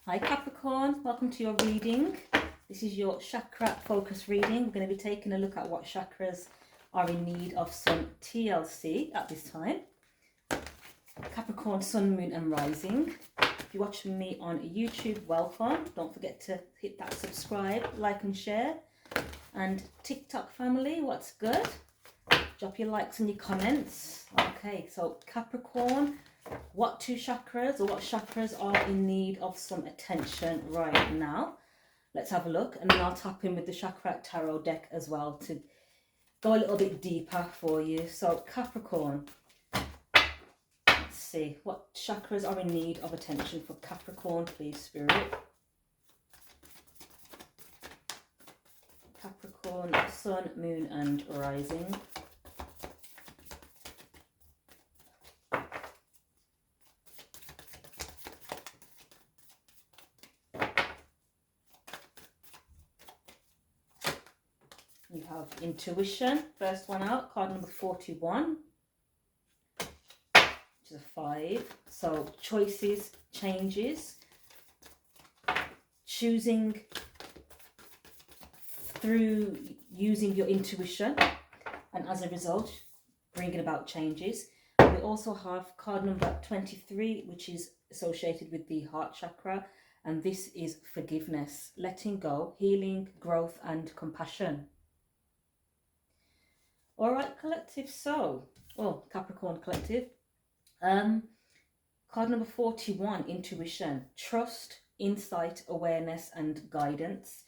Hi Capricorn, welcome to your reading. This is your chakra focus reading. We're going to be taking a look at what chakras are in need of some TLC at this time. Capricorn, Sun, Moon and Rising. If you're watching me on YouTube, welcome. Don't forget to hit that subscribe, like and share. And TikTok family, what's good? Drop your likes and your comments. Okay, so Capricorn, what two chakras or what chakras are in need of some attention right now? Let's have a look, and then I'll tap in with the Chakra Tarot deck as well to go a little bit deeper for you. So Capricorn, let's see what chakras are in need of attention for Capricorn, please, Spirit. Capricorn, Sun, Moon and Rising. You have intuition, first one out, card number 41, which is a 5. So choices, changes, choosing through using your intuition, and as a result, bringing about changes. We also have card number 23, which is associated with the heart chakra, and this is forgiveness, letting go, healing, growth, and compassion. All right, collective. So, Capricorn collective. Card number 41, intuition, trust, insight, awareness, and guidance,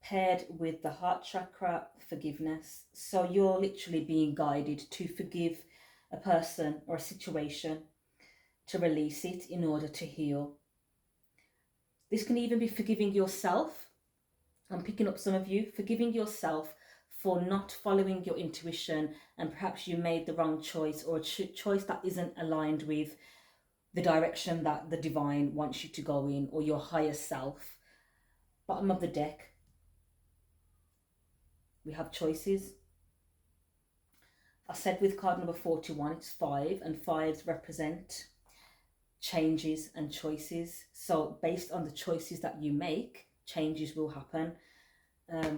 paired with the heart chakra, forgiveness. So you're literally being guided to forgive a person or a situation, to release it in order to heal. This can even be forgiving yourself. I'm picking up some of you, forgiving yourself for not following your intuition, and perhaps you made the wrong choice, or a choice that isn't aligned with the direction that the divine wants you to go in, or your higher self. Bottom of the deck, we have choices. I said with card number 41, it's 5, and 5s represent changes and choices. So based on the choices that you make, changes will happen.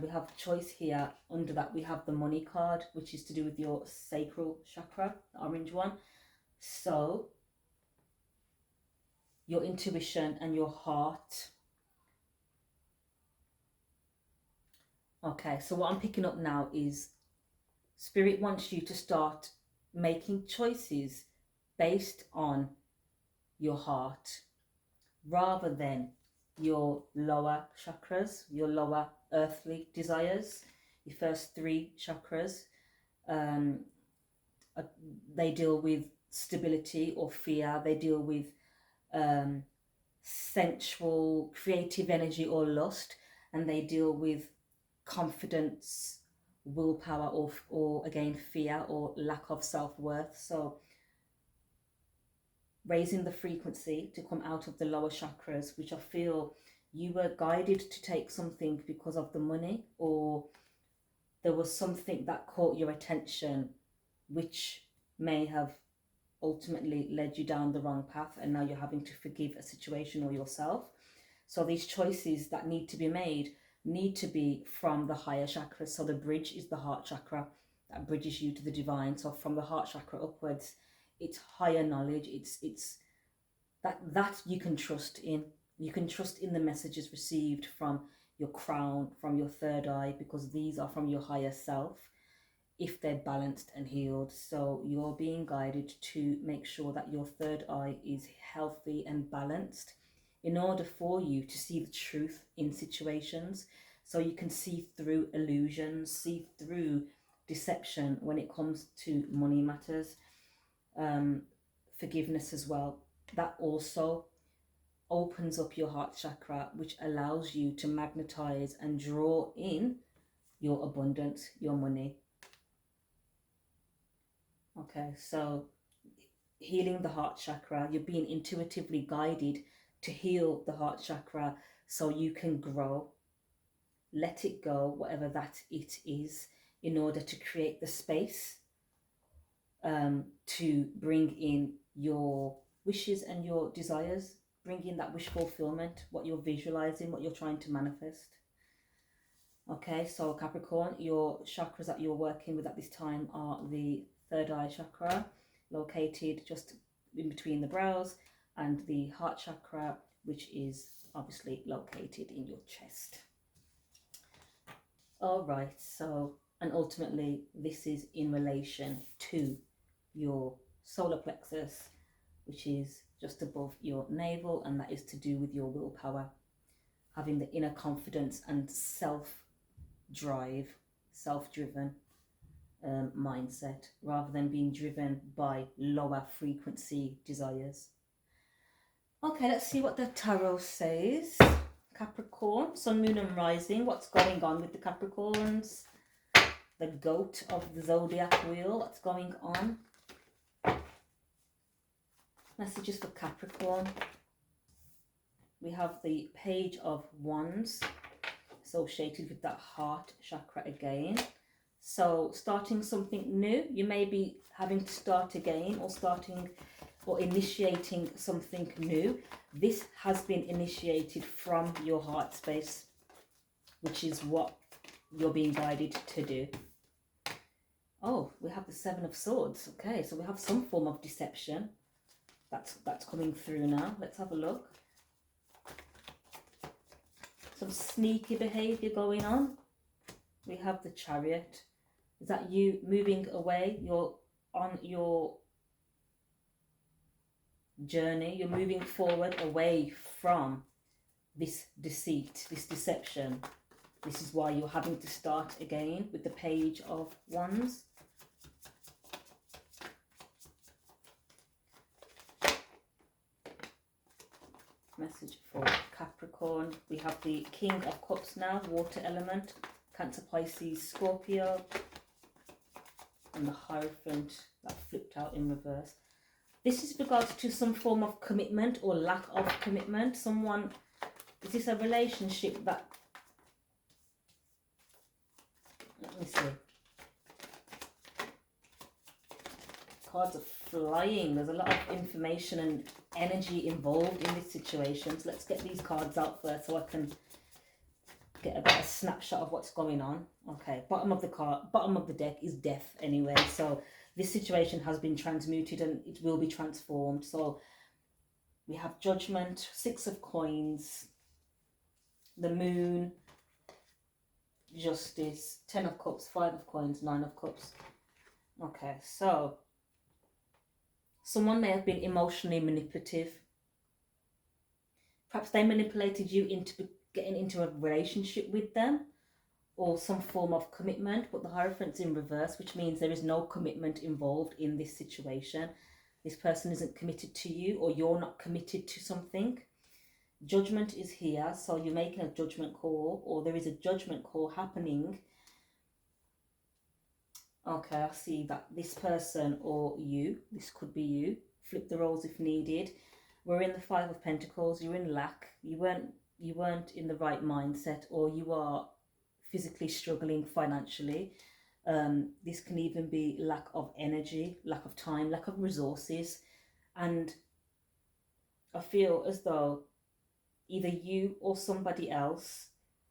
We have a choice here. Under that we have the money card, which is to do with your sacral chakra, the orange one. So your intuition and your heart. Okay, so what I'm picking up now is Spirit wants you to start making choices based on your heart rather than your lower chakras, your lower earthly desires. Your first 3 chakras, they deal with stability or fear. They deal with sensual, creative energy or lust, and they deal with confidence, willpower, or again fear or lack of self-worth. So raising the frequency to come out of the lower chakras, which I feel you were guided to take something because of the money, or there was something that caught your attention which may have ultimately led you down the wrong path, and now you're having to forgive a situation or yourself. So these choices that need to be made need to be from the higher chakras. So the bridge is the heart chakra that bridges you to the divine. So from the heart chakra upwards, it's higher knowledge. It's that you can trust in. You can trust in the messages received from your crown, from your third eye, because these are from your higher self, if they're balanced and healed. So you're being guided to make sure that your third eye is healthy and balanced in order for you to see the truth in situations, so you can see through illusions, see through deception when it comes to money matters. Forgiveness as well, that also opens up your heart chakra, which allows you to magnetize and draw in your abundance, your money. Okay, so healing the heart chakra, you're being intuitively guided to heal the heart chakra so you can grow, let it go, whatever that it is, in order to create the space to bring in your wishes and your desires. bringing that wish fulfillment, what you're visualizing, what you're trying to manifest. Okay, so Capricorn, your chakras that you're working with at this time are the third eye chakra, located just in between the brows, and the heart chakra, which is obviously located in your chest. All right, so, and ultimately this is in relation to your solar plexus, which is just above your navel, and that is to do with your willpower, having the inner confidence and self-drive, self-driven mindset, rather than being driven by lower frequency desires. Okay, let's see what the tarot says. Capricorn, sun, moon and rising. What's going on with the Capricorns? The goat of the zodiac wheel. What's going on? Messages for Capricorn. We have the Page of Wands associated with that heart chakra again. So starting something new. You may be having to start again, or starting or initiating something new. This has been initiated from your heart space, which is what you're being guided to do. Oh, we have the Seven of Swords. Okay, so we have some form of deception that's coming through now. Let's have a look. Some sneaky behavior going on. We have the Chariot. Is that you moving away? You're on your journey. You're moving forward away from this deceit, this deception. This is why you're having to start again with the Page of Wands. Message for Capricorn. We have the King of Cups now, water element, Cancer, Pisces, Scorpio, and the Hierophant that flipped out in reverse. This is regards to some form of commitment or lack of commitment. Someone, is this a relationship that, let me see. Cards are flying. There's a lot of information and energy involved in this situation. So let's get these cards out first so I can get a better snapshot of what's going on. Okay, bottom of the deck is death anyway. So this situation has been transmuted and it will be transformed. So we have Judgment, Six of Coins, the Moon, Justice, Ten of Cups, Five of Coins, Nine of Cups. Okay, so someone may have been emotionally manipulative. Perhaps they manipulated you into getting into a relationship with them, or some form of commitment, but the Hierophant's in reverse, which means there is no commitment involved in this situation. This person isn't committed to you, or you're not committed to something. Judgment is here, so you're making a judgment call, or there is a judgment call happening. Okay, I see that this person or you, this could be you, flip the roles if needed. We're in the Five of Pentacles, you're in lack, you weren't in the right mindset, or you are physically struggling financially. This can even be lack of energy, lack of time, lack of resources. And I feel as though either you or somebody else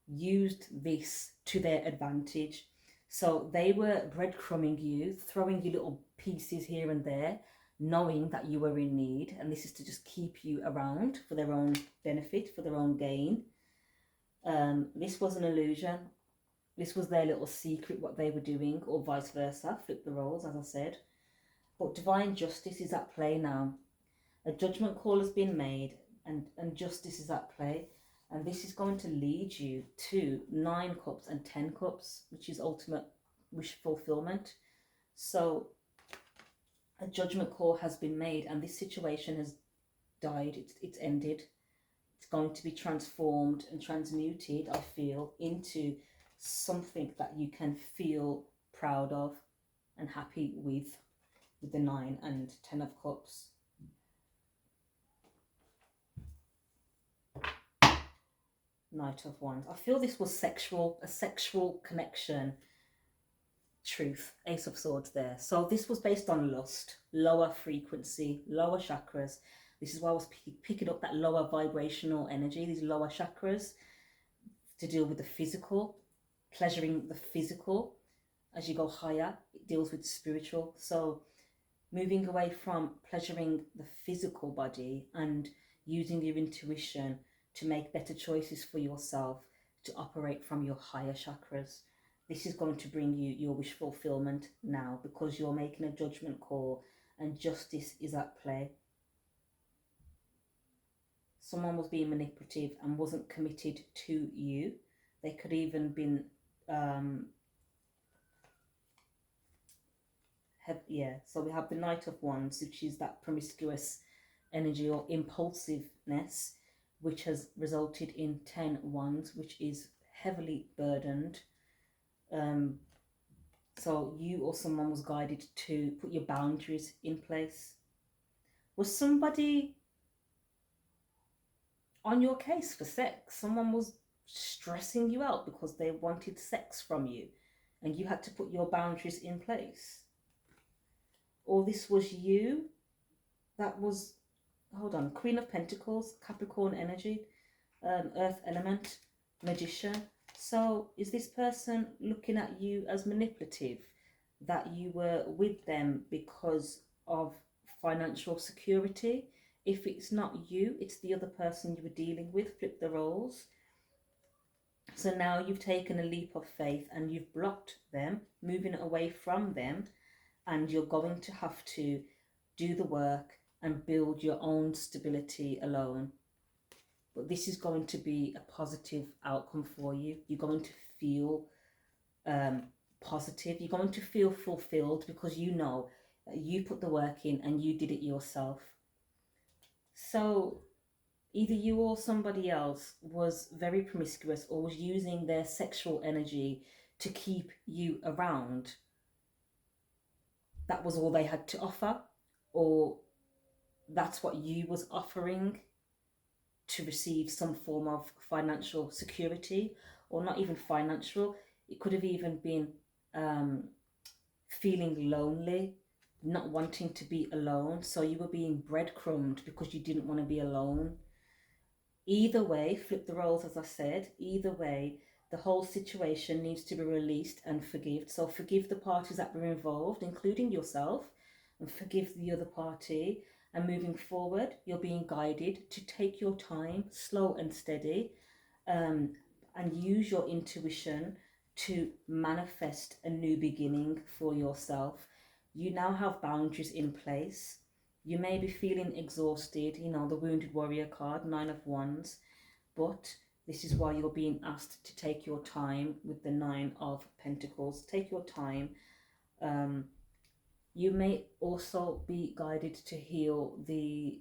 used this to their advantage. So they were breadcrumbing you, throwing you little pieces here and there, knowing that you were in need. And this is to just keep you around for their own benefit, for their own gain. This was an illusion. This was their little secret, what they were doing, or vice versa. Flip the roles, as I said. But divine justice is at play now. A judgment call has been made, and justice is at play. And this is going to lead you to 9 cups and 10 cups, which is ultimate wish fulfillment. So a judgment call has been made, and this situation has died. It's ended. It's going to be transformed and transmuted, I feel, into something that you can feel proud of and happy with the 9 and 10 of cups. Knight of Wands. I feel this was a sexual connection. Truth. Ace of Swords there. So this was based on lust, lower frequency, lower chakras. This is why I was picking up that lower vibrational energy, these lower chakras, to deal with the physical, pleasuring the physical. As you go higher, it deals with spiritual. So moving away from pleasuring the physical body and using your intuition to make better choices for yourself, to operate from your higher chakras. This is going to bring you your wish fulfillment now, because you're making a judgment call and justice is at play. Someone was being manipulative and wasn't committed to you. They could even been so we have the Knight of Wands, which is that promiscuous energy or impulsiveness, which has resulted in 10 Wands, which is heavily burdened. So you or someone was guided to put your boundaries in place. Was somebody on your case for sex? Someone was stressing you out because they wanted sex from you and you had to put your boundaries in place? Or this was you that was, hold on, Queen of Pentacles, Capricorn energy, earth element, magician. So is this person looking at you as manipulative, that you were with them because of financial security? If it's not you, it's the other person you were dealing with. Flip the roles. So now you've taken a leap of faith and you've blocked them, moving away from them, and you're going to have to do the work and build your own stability alone. But this is going to be a positive outcome for you. You're going to feel positive. You're going to feel fulfilled because you know that you put the work in and you did it yourself. So either you or somebody else was very promiscuous or was using their sexual energy to keep you around. That was all they had to offer, or that's what you was offering to receive some form of financial security, or not even financial. It could have even been feeling lonely, not wanting to be alone. So you were being breadcrumbed because you didn't want to be alone. Either way, flip the roles, as I said, either way, the whole situation needs to be released and forgive. So forgive the parties that were involved, including yourself, and forgive the other party. And moving forward, you're being guided to take your time, slow and steady, and use your intuition to manifest a new beginning for yourself. You now have boundaries in place. You may be feeling exhausted, you know, the Wounded Warrior card, 9 of Wands, but this is why you're being asked to take your time with the 9 of Pentacles. Take your time. You may also be guided to heal the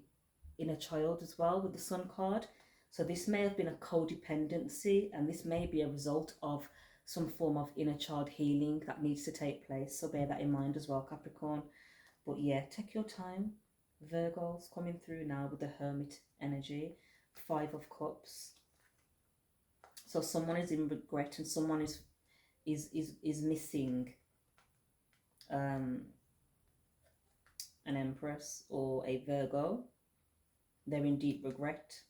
inner child as well with the Sun card. So this may have been a codependency, and this may be a result of some form of inner child healing that needs to take place. So bear that in mind as well, Capricorn. But yeah, take your time. Virgo's coming through now with the Hermit energy, 5 of Cups. So someone is in regret and someone is missing an Empress or a Virgo. They're in deep regret.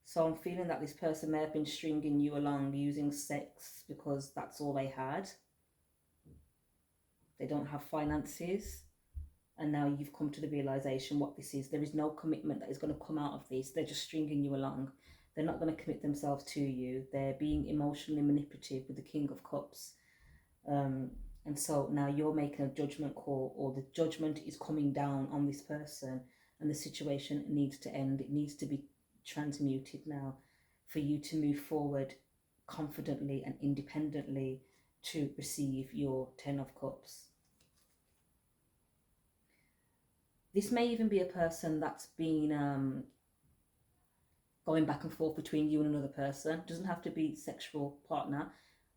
So I'm feeling that this person may have been stringing you along using sex because that's all they had. They don't have finances. And now you've come to the realization what this is. There is no commitment that is going to come out of this. They're just stringing you along. They're not going to commit themselves to you. They're being emotionally manipulative with the King of Cups. And so now you're making a judgment call, or the judgment is coming down on this person, and the situation needs to end. It needs to be transmuted now for you to move forward confidently and independently to receive your 10 of Cups. This may even be a person that's been going back and forth between you and another person. It doesn't have to be sexual partner.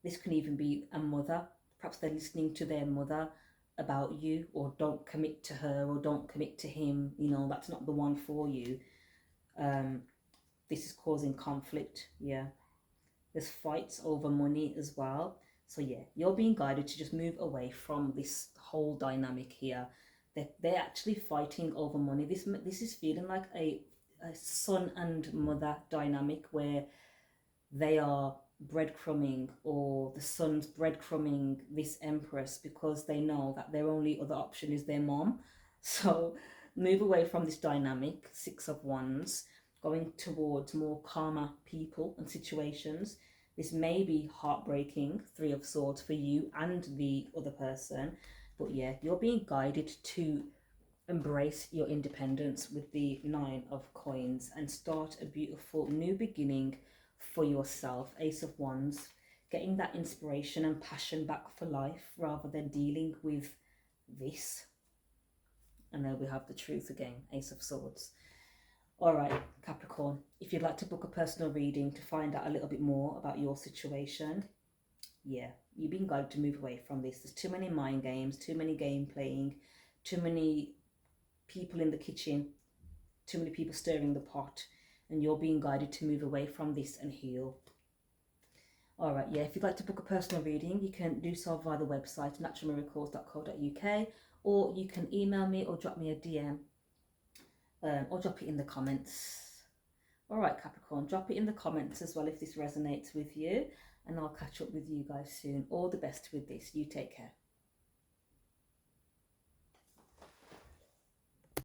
This can even be a mother. Perhaps they're listening to their mother about you, or don't commit to her, or don't commit to him. You know, that's not the one for you. This is causing conflict. Yeah. There's fights over money as well. So yeah, you're being guided to just move away from this whole dynamic here. they're actually fighting over money. This is feeling like a son and mother dynamic where they are breadcrumbing, or the son's breadcrumbing this empress because they know that their only other option is their mom. So move away from this dynamic, Six of Wands, going towards more calmer people and situations. This may be heartbreaking, Three of Swords, for you and the other person, but yeah, you're being guided to embrace your independence with the Nine of Coins and start a beautiful new beginning for yourself. Ace of Wands, getting that inspiration and passion back for life rather than dealing with this. And there we have the truth again, Ace of Swords. All right, Capricorn, if you'd like to book a personal reading to find out a little bit more about your situation, yeah, you've been guided to move away from this. There's too many mind games, too many game playing, too many people in the kitchen, too many people stirring the pot, and you're being guided to move away from this and heal. All right, yeah, if you'd like to book a personal reading, you can do so via the website naturalmiracles.co.uk, or you can email me or drop me a DM, or drop it in the comments. All right, Capricorn, drop it in the comments as well if this resonates with you, and I'll catch up with you guys soon. All the best with this. You take care.